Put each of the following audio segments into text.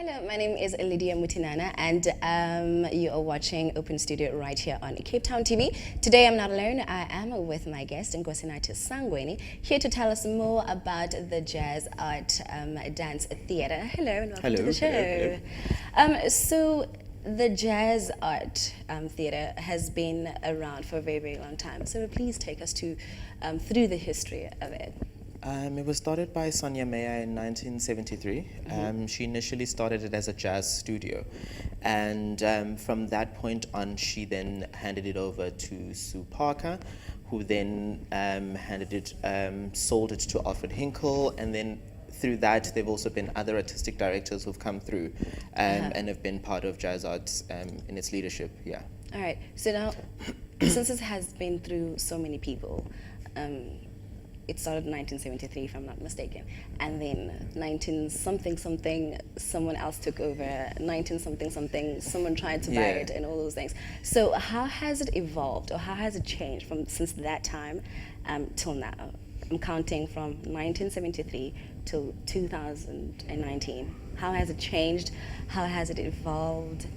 Hello, my name is Lydia Mutinana, and you are watching Open Studio right here on Cape Town TV. Today I'm not alone. I am with my guest, Nkosinathi Sangweni, here to tell us more about the Jazz Art Dance Theatre. Hello, and welcome to the show. Hello. So the Jazz Art Theatre has been around for a very, very long time. So please take us through the history of it. It was started by Sonia Meyer in 1973. She initially started it as a jazz studio, and from that point on, she then handed it over to Sue Parker, who then sold it to Alfred Hinkle, and then through that, there've also been other artistic directors who've come through and have been part of Jazz Arts in its leadership. Yeah. All right. So now, since this has been through so many people. It started in 1973, if I'm not mistaken, and then 19-something, someone else took over. 19-something, someone tried to buy it, and all those things. So how has it evolved, or how has it changed since that time till now? I'm counting from 1973 till 2019. How has it changed? How has it evolved?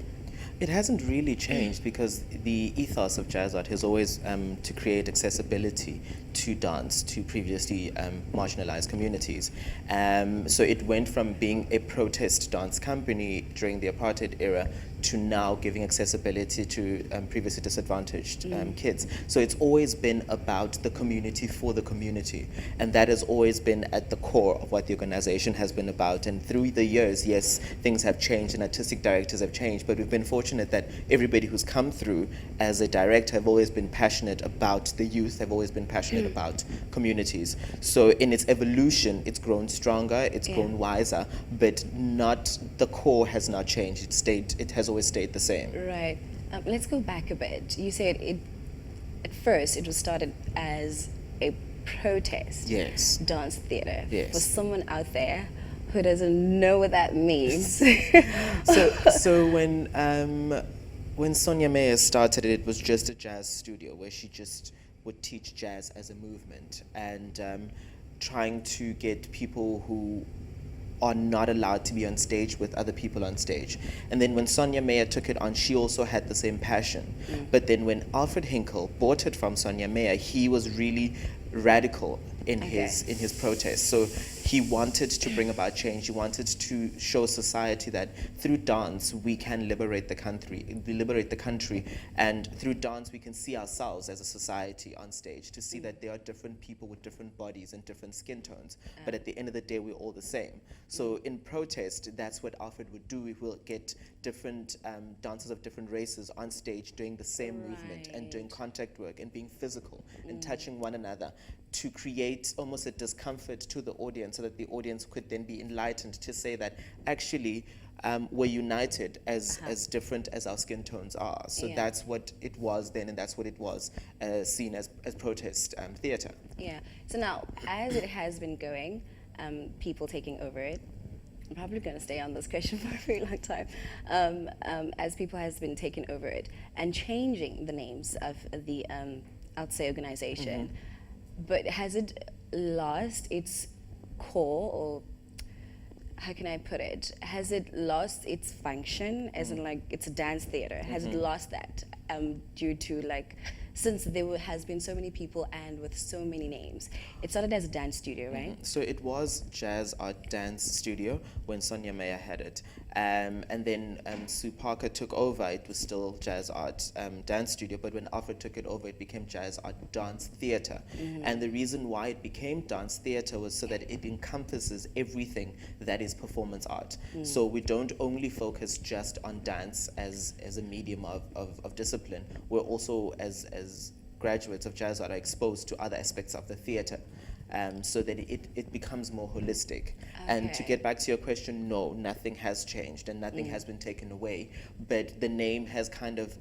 It hasn't really changed because the ethos of jazz art has always to create accessibility to dance to previously marginalized communities. So it went from being a protest dance company during the apartheid era to now giving accessibility to previously disadvantaged kids. So it's always been about the community for the community, and that has always been at the core of what the organization has been about. And through the years, yes, things have changed and artistic directors have changed, but we've been fortunate that everybody who's come through as a director have always been passionate about the youth, have always been passionate about communities. So in its evolution, it's grown stronger, it's grown wiser, but not the core has not changed. It has always stayed the same. Right. Let's go back a bit. You said at first it was started as a protest dance theater. For someone out there who doesn't know what that means. So when Sonia Meyer started it was just a jazz studio where she just would teach jazz as a movement and trying to get people who are not allowed to be on stage with other people on stage. And then when Sonia Meyer took it on, she also had the same passion. But then when Alfred Hinkle bought it from Sonia Meyer, he was really radical in his protest. So he wanted to bring about change. He wanted to show society that through dance we can liberate the country, and through dance we can see ourselves as a society on stage, to see that there are different people with different bodies and different skin tones, but at the end of the day we're all the same. So in protest, that's what Alfred would do. He will get different dancers of different races on stage doing the same movement and doing contact work and being physical and touching one another, to create almost a discomfort to the audience so that the audience could then be enlightened to say that actually we're united as different as our skin tones are. So that's what it was then, and that's what it was seen as protest theatre. Yeah. So now, as it has been going, people taking over it, I'm probably going to stay on this question for a very long time, as people has been taking over it and changing the names of the outside organization. But has it lost its core, or how can I put it? Has it lost its function, as in like it's a dance theater? Has it lost that due to like, since there has been so many people and with so many names? It started as a dance studio, right? So it was Jazz Art Dance Studio when Sonia Meyer had it. And then Sue Parker took over. It was still Jazz Art Dance Studio, but when Alfred took it over, it became Jazz Art Dance Theatre. And the reason why it became dance theatre was so that it encompasses everything that is performance art. So we don't only focus just on dance as a medium of discipline. We're also, as graduates of jazz art, are exposed to other aspects of the theatre. So that it becomes more holistic. And to get back to your question, no, nothing has changed and nothing has been taken away, but the name has kind of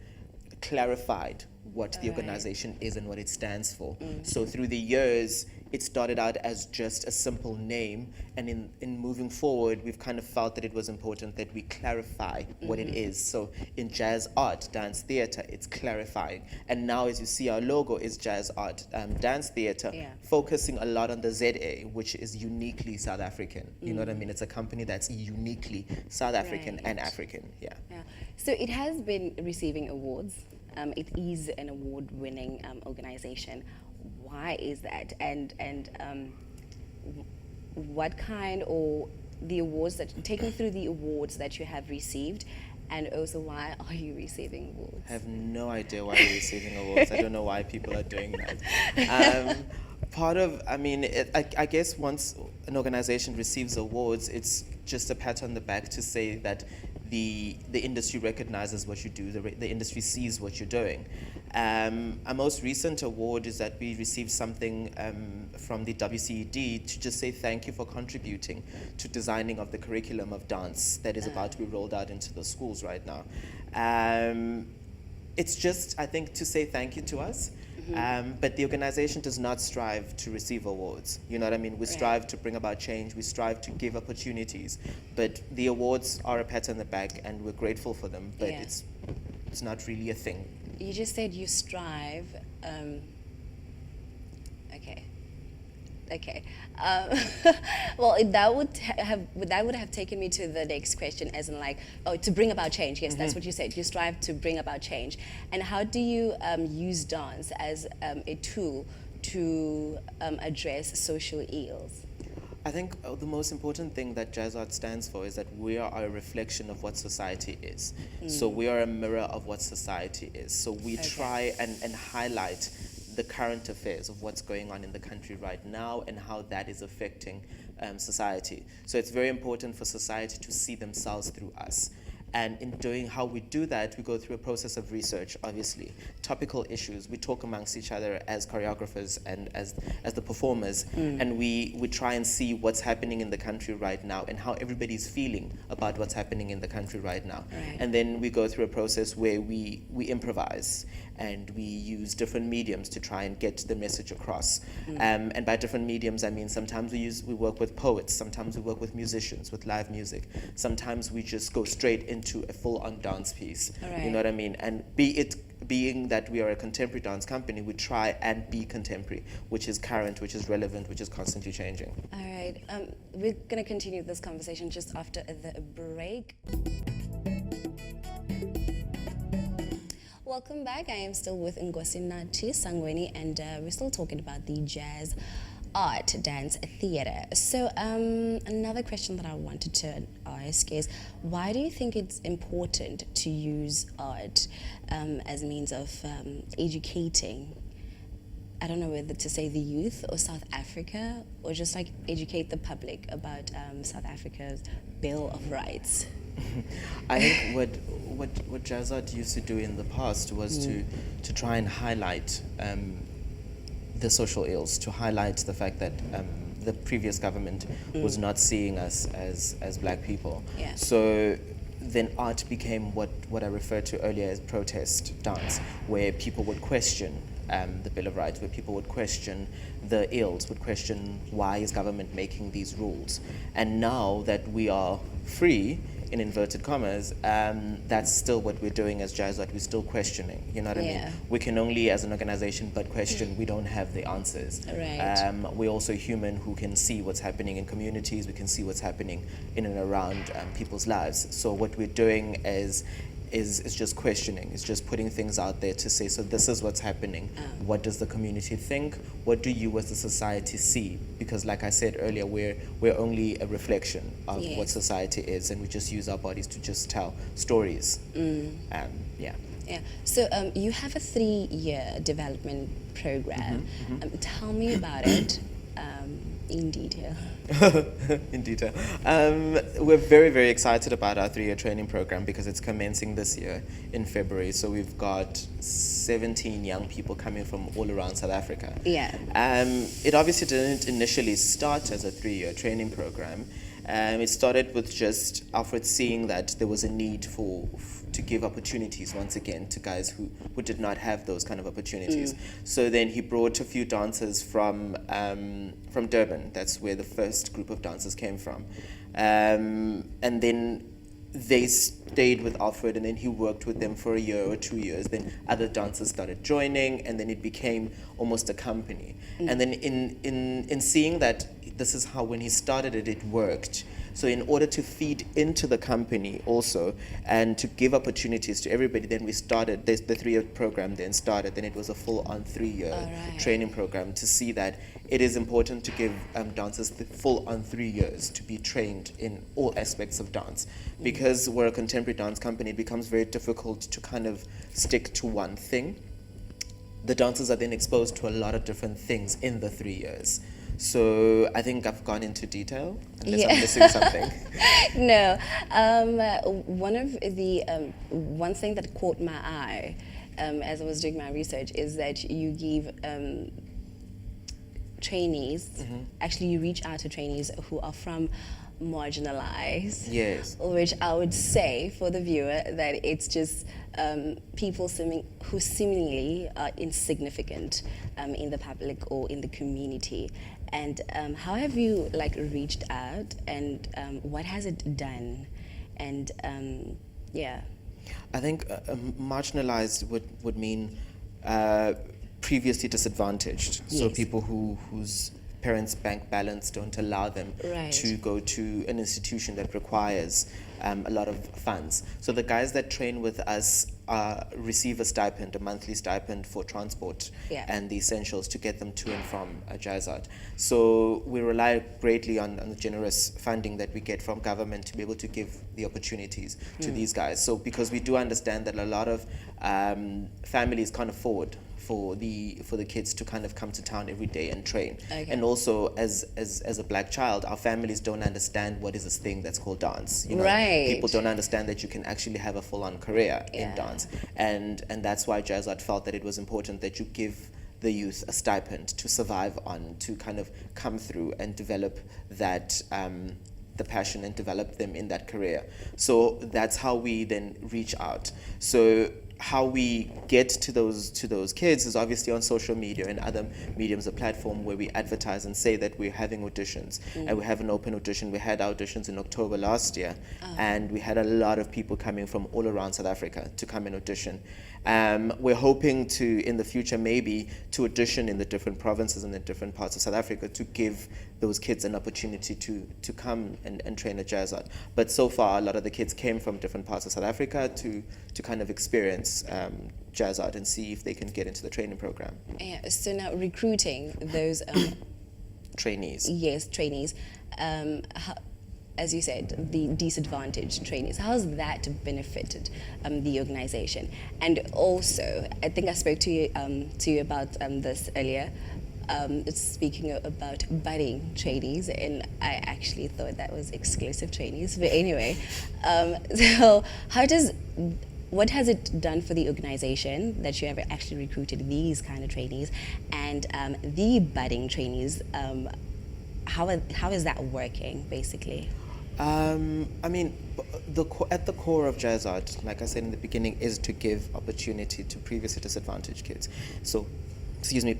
clarified what the organization is and what it stands for. So through the years, it started out as just a simple name, and in moving forward, we've kind of felt that it was important that we clarify what it is. So in jazz art, dance theater, it's clarifying. And now as you see, our logo is jazz art, dance theater, Yeah. focusing a lot on the ZA, which is uniquely South African. You know what I mean? It's a company that's uniquely South African and Right. African, yeah. Yeah. So it has been receiving awards. It is an award-winning organization. Why is that? And what kind, or the awards that, take me through the awards that you have received, and also why are you receiving awards? I have no idea why you're receiving awards. I don't know why people are doing that. Part of, I mean, I guess once an organization receives awards, it's just a pat on the back to say that the industry recognizes what you do, the industry sees what you're doing. Our most recent award is that we received something from the WCED to just say thank you for contributing to designing of the curriculum of dance that is about to be rolled out into the schools right now. It's just, I think, to say thank you to us. But the organization does not strive to receive awards. You know what I mean? We strive to bring about change. We strive to give opportunities. But the awards are a pat on the back, and we're grateful for them. But Yeah. it's not really a thing. You just said you strive. Okay. Well, that would have taken me to the next question, as in like, oh, to bring about change. Yes, that's what you said. You strive to bring about change. And how do you use dance as a tool to address social ills? I think the most important thing that Jazz Art stands for is that we are a reflection of what society is. So we are a mirror of what society is. So we try and highlight the current affairs of what's going on in the country right now and how that is affecting society. So it's very important for society to see themselves through us. And in doing how we do that, we go through a process of research, obviously. Topical issues, we talk amongst each other as choreographers and as the performers, and we try and see what's happening in the country right now and how everybody's feeling about what's happening in the country right now. Right. And then we go through a process where we improvise and we use different mediums to try and get the message across. And by different mediums, I mean sometimes we work with poets, sometimes we work with musicians, with live music. Sometimes we just go straight into a full-on dance piece. Alright. You know what I mean? And being that we are a contemporary dance company, we try and be contemporary, which is current, which is relevant, which is constantly changing. All right. We're going to continue this conversation just after the break. Welcome back. I am still with Ngosinathi Sangweni, and we're still talking about the jazz art, dance, theater. So another question that I wanted to ask is, why do you think it's important to use art as a means of educating, I don't know whether to say the youth or South Africa, or just like educate the public about South Africa's Bill of Rights? I think what jazz art used to do in the past was to try and highlight the social ills, to highlight the fact that the previous government was not seeing us as black people. Yeah. So then art became what I referred to earlier as protest dance, where people would question the Bill of Rights, where people would question the ills, would question why is government making these rules. And now that we are free, in inverted commas, that's still what we're doing as jazz art. We're still questioning, you know what I Yeah. mean? We can only, as an organization, but question. We don't have the answers. Right. We're also human who can see what's happening in communities. We can see what's happening in and around people's lives. So what we're doing is just questioning. It's just putting things out there to say, so this is what's happening. What does the community think? What do you as the society see? Because like I said earlier, we're only a reflection of Yes. what society is, and we just use our bodies to just tell stories. Yeah. Yeah. So you have a 3-year development program. Tell me about it in detail. In detail. We're very, very excited about our 3-year training program because it's commencing this year in February. So we've got 17 young people coming from all around South Africa. Yeah. It obviously didn't initially start as a 3-year training program. It started with just Alfred seeing that there was a need to give opportunities once again to guys who did not have those kind of opportunities. So then he brought a few dancers from Durban. That's where the first group of dancers came from. And then they stayed with Alfred, and then he worked with them for a year or 2 years. Then other dancers started joining, and then it became almost a company. And then in seeing that this is how, when he started it, it worked. So in order to feed into the company also and to give opportunities to everybody, then we started, the 3-year program then started. Then it was a full-on 3-year training program to see that it is important to give dancers the full-on 3 years to be trained in all aspects of dance. Because we're a contemporary dance company, it becomes very difficult to kind of stick to one thing. The dancers are then exposed to a lot of different things in the 3 years. So I think I've gone into detail, unless I'm missing something. No, one of the one thing that caught my eye as I was doing my research is that you give trainees, actually you reach out to trainees who are from marginalized. Yes. Which I would say for the viewer that it's just people who seemingly are insignificant in the public or in the community. And how have you reached out, and what has it done? And yeah. I think marginalized would mean previously disadvantaged. So Yes. people whose parents' bank balance don't allow them Right. to go to an institution that requires a lot of funds. So the guys that train with us receive a stipend, a monthly stipend for transport Yeah. and the essentials to get them to and from Jazzart. So we rely greatly on the generous funding that we get from government to be able to give the opportunities to these guys. So because we do understand that a lot of families can't afford for the kids to kind of come to town every day and train. Okay. And also as a black child, our families don't understand what is this thing that's called dance. You know, Right. people don't understand that you can actually have a full-on career Yeah. in dance. And that's why Jazzart felt that it was important that you give the youth a stipend to survive on, to kind of come through and develop that the passion and develop them in that career. So that's how we then reach out. So how we get to those kids is obviously on social media and other mediums of platform where we advertise and say that we're having auditions. And we have an open audition. We had auditions in October last year, and we had a lot of people coming from all around South Africa to come and audition. We're hoping to, in the future, maybe to audition in the different provinces and the different parts of South Africa to give those kids an opportunity to come and train at Jazzart. But so far, a lot of the kids came from different parts of South Africa to kind of experience Jazzart and see if they can get into the training program. Yeah, so now recruiting those Trainees. yes, trainees, as you said, the disadvantaged trainees, how has that benefited the organization? And also, I think I spoke to you about this earlier, speaking about budding trainees, and I actually thought that was exclusive trainees, but anyway, so what has it done for the organization that you have actually recruited these kind of trainees, and the budding trainees, how is that working, basically? I mean, at the core of Jazzart, like I said in the beginning, is to give opportunity to previously disadvantaged kids. So,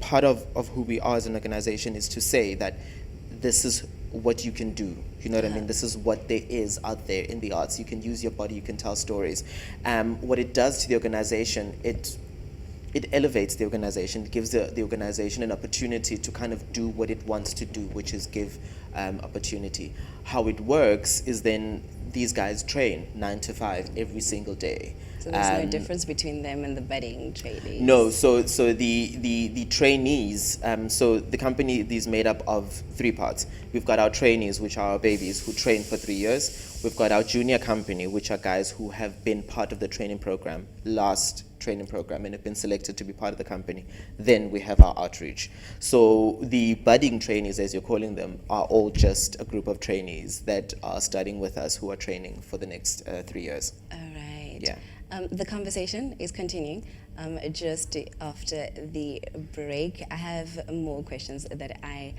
part of who we are as an organization is to say that this is what you can do. You know what I mean? This is what there is out there in the arts. You can use your body, you can tell stories. What it does to the organization, it elevates the organization. It gives the organization an opportunity to kind of do what it wants to do, which is give opportunity. How it works is then these guys train 9 to 5 every single day. So there's no difference between them and the budding trainees? No, so the trainees, so the company is made up of 3 parts. We've got our trainees, which are our babies, who train for 3 years. We've got our junior company, which are guys who have been part of the training program, last training program, and have been selected to be part of the company. Then we have our outreach. So the budding trainees, as you're calling them, are all just a group of trainees that are studying with us who are training for the next 3 years. All right. Yeah. The conversation is continuing. Just after the break, I have more questions that I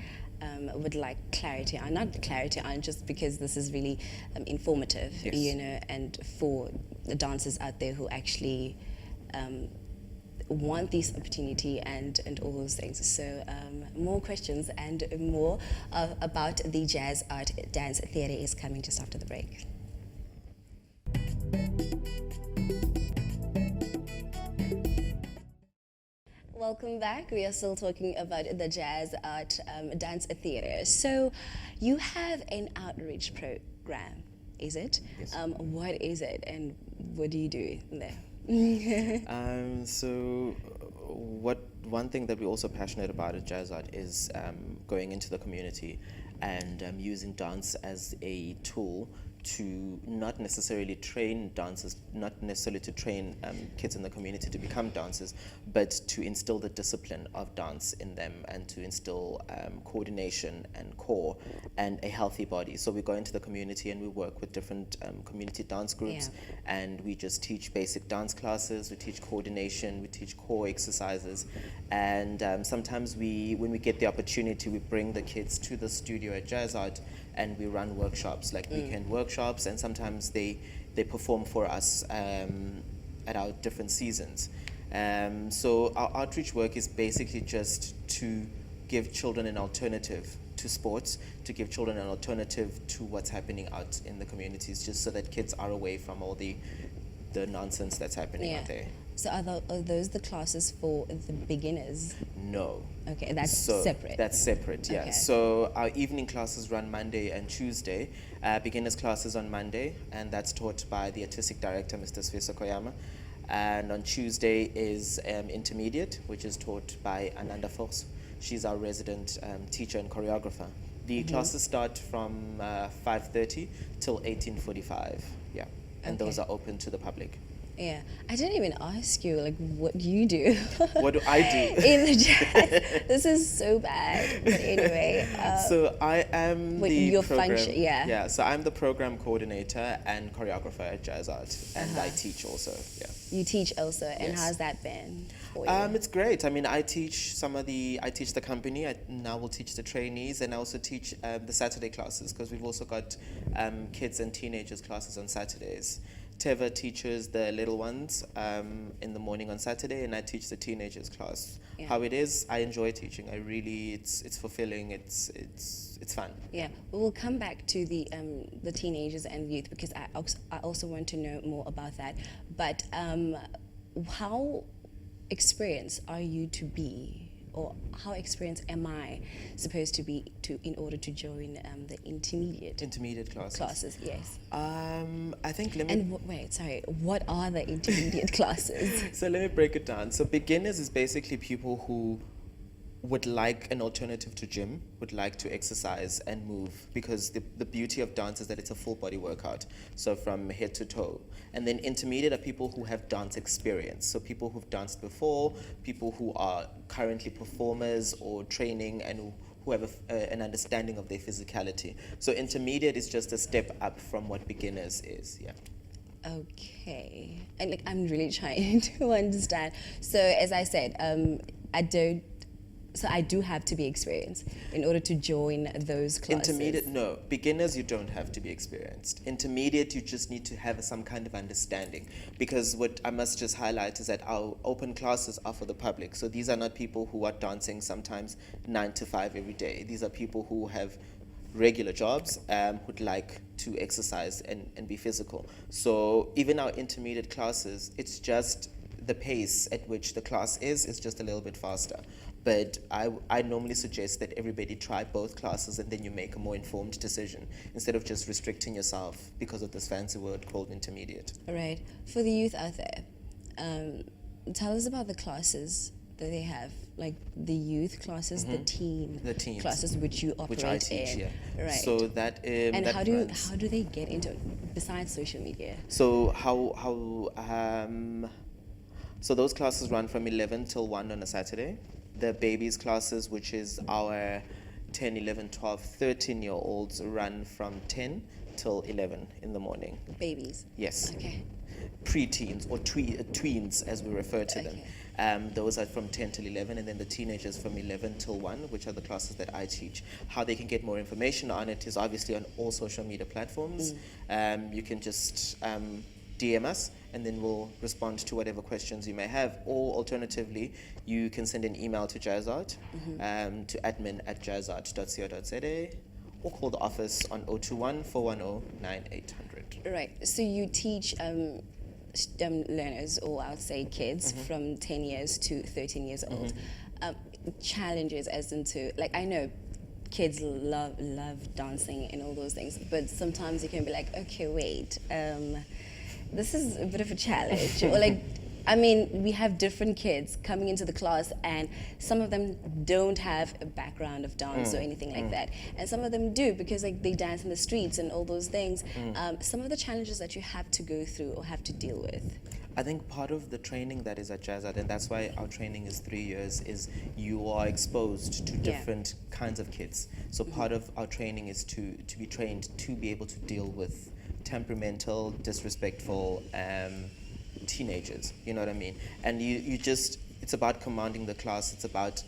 would like clarity on, not clarity on, just because this is really informative, Yes. you know, and for the dancers out there who actually want this opportunity and all those things. So more questions and more about the Jazz Art Dance Theatre is coming just after the break. Welcome back. We are still talking about the Jazz Art Dance Theatre. So you have an outreach program, is it? Yes. What is it and what do you do there? So, one thing that we're also passionate about at Jazz Art is going into the community and using dance as a tool to not necessarily train dancers, not necessarily to train kids in the community to become dancers, but to instill the discipline of dance in them and to instill coordination and core and a healthy body. So we go into the community and we work with different community dance groups, and we just teach basic dance classes, we teach coordination, we teach core exercises, and sometimes when we get the opportunity, we bring the kids to the studio at Jazz Art and we run workshops, like weekend workshops, and sometimes they perform for us at our different seasons. So our outreach work is basically just to give children an alternative to sports, to give children an alternative to what's happening out in the communities, just so that kids are away from all the nonsense that's happening out there. So are those the classes for the beginners? No. Okay, that's So separate. That's separate, yeah. Okay. So our evening classes run Monday and Tuesday. Beginners classes on Monday, and that's taught by the artistic director, Mr. Sviso Koyama. And on Tuesday is intermediate, which is taught by Ananda Force. She's our resident teacher and choreographer. The classes start from 5:30 till 18:45, yeah. And those are open to the public. Yeah, I didn't even ask you, like, what do you do? What do I do? In the jazz? This is so bad. But anyway. So I am Wait, the your program, function, yeah. Yeah, so I'm the program coordinator and choreographer at Jazz Art, and I teach also, yeah. You teach also, and Yes. how's that been for you? It's great. I mean, I teach the company. I now will teach the trainees, and I also teach the Saturday classes, because we've also got kids and teenagers classes on Saturdays. Teva teaches the little ones in the morning on Saturday, and I teach the teenagers class. Yeah. How it is, I enjoy teaching. I really, it's fulfilling. It's fun. Yeah, we'll come back to the teenagers and youth, because I also want to know more about that. But how experienced are you to be, or how experienced am I supposed to be in order to join the Intermediate classes. classes? Yes. I think And wait, sorry, what are the intermediate classes? So let me break it down. So beginners is basically people who would like an alternative to gym, would like to exercise and move, because the beauty of dance is that it's a full body workout, so from head to toe. And then intermediate are people who have dance experience, so people who've danced before, people who are currently performers or training, and who have an understanding of their physicality. So intermediate is just a step up from what beginners is, yeah. Okay, and like I'm really trying to understand. So as I said, I do have to be experienced in order to join those classes. Intermediate, no. Beginners, you don't have to be experienced. Intermediate, you just need to have some kind of understanding. Because what I must just highlight is that our open classes are for the public. So these are not people who are dancing sometimes 9 to 5 every day. These are people who have regular jobs, who'd like to exercise and be physical. So even our intermediate classes, it's just the pace at which the class is just a little bit faster. But I normally suggest that everybody try both classes, and then you make a more informed decision instead of just restricting yourself because of this fancy word called intermediate. All right. For the youth out there, tell us about the classes that they have, like the youth classes, the teens classes, which you operate which I teach, in. yeah. Right. So that and that how runs. do they get into it besides social media? So so those classes run from 11 till 1 on a Saturday. The babies classes, which is our 10, 11, 12, 13-year-olds, run from 10 till 11 in the morning. Babies. Yes. Okay. Pre-teens or tweens, as we refer to them. Okay. Those are from 10 till 11, and then the teenagers from 11 till 1, which are the classes that I teach. How they can get more information on it is obviously on all social media platforms. You can just DM us, and then we'll respond to whatever questions you may have. Or alternatively, you can send an email to Jazzart, to admin@jazzart.co.za, or call the office on 021 410 9800. Right. So you teach learners, or I would say kids, from 10 years to 13 years old. Challenges as into, like, I know kids love dancing and all those things, but sometimes you can be like, okay, wait, this is a bit of a challenge. Or like, I mean, we have different kids coming into the class, and some of them don't have a background of dance or anything like that, and some of them do, because like they dance in the streets and all those things. Some of the challenges that you have to go through or have to deal with. I think part of the training that is at Jazzart, and that's why our training is 3 years, is you are exposed to different kinds of kids. So part of our training is to be trained to be able to deal with temperamental, disrespectful teenagers, you know what I mean? And you just, it's about commanding the class. It's about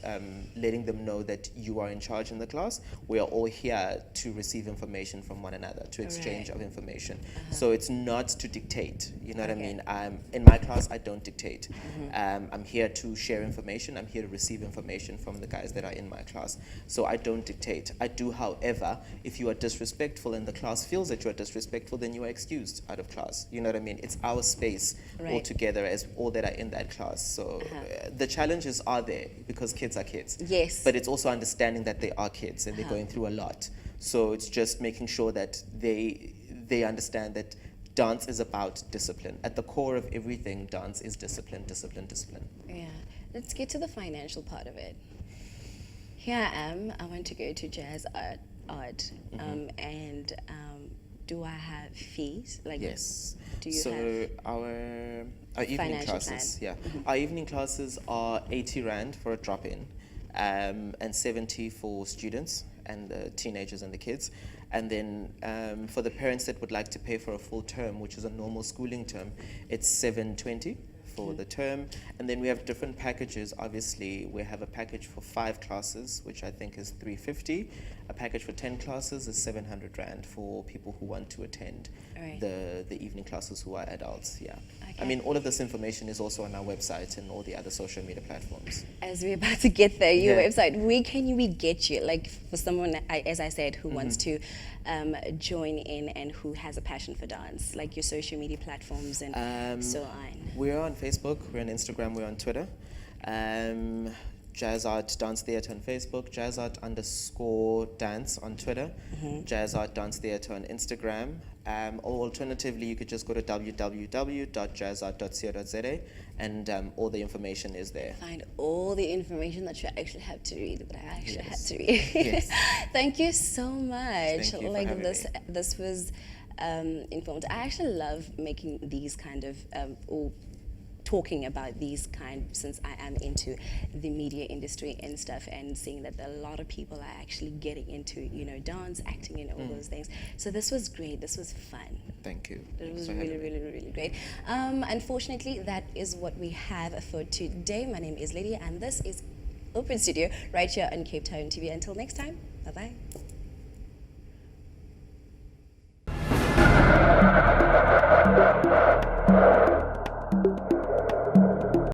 letting them know that you are in charge in the class. We are all here to receive information from one another, to exchange of information. So it's not to dictate, you know what I mean? In my class, I don't dictate. I'm here to share information. I'm here to receive information from the guys that are in my class. So I don't dictate. I do, however, if you are disrespectful and the class feels that you are disrespectful, then you are excused out of class. You know what I mean? It's our space altogether as all that are in that class. So the challenges are there because kids are kids. Yes. But it's also understanding that they are kids and they're going through a lot. So it's just making sure that they understand that dance is about discipline. At the core of everything, dance is discipline, discipline, discipline. Yeah. Let's get to the financial part of it. Here I am. I want to go to Jazz Art. And do I have fees? Like, yes. Do you so have our evening financial classes, our evening classes are 80 Rand for a drop-in, and 70 for students and the teenagers and the kids. And then for the parents that would like to pay for a full term, which is a normal schooling term, it's 720 for the term. And then we have different packages. Obviously, we have a package for 5 classes, which I think is 350. A package for 10 classes is 700 Rand for people who want to attend the evening classes who are adults. Yeah. I mean, all of this information is also on our website and all the other social media platforms. As we're about to get there, your website, where can we get you? Like, for someone, as I said, who wants to join in and who has a passion for dance, like your social media platforms and so on. We're on Facebook, we're on Instagram, we're on Twitter. Jazzart Dance Theatre on Facebook, Jazzart_dance on Twitter, Jazzart Dance Theatre on Instagram. Or alternatively, you could just go to www.jazzart.co.za and all the information is there. Find all the information that you actually have to read, that I actually had to read. Thank you so much. Thank you like for having me. This was informative. I actually love making these kind of or talking about these since I am into the media industry and stuff, and seeing that a lot of people are actually getting into, you know, dance, acting, and all those things. So this was great. This was fun. Thank you. It was really, really, really great. Unfortunately, that is what we have for today. My name is Lydia, and this is Open Studio right here on Cape Town TV. Until next time, bye-bye.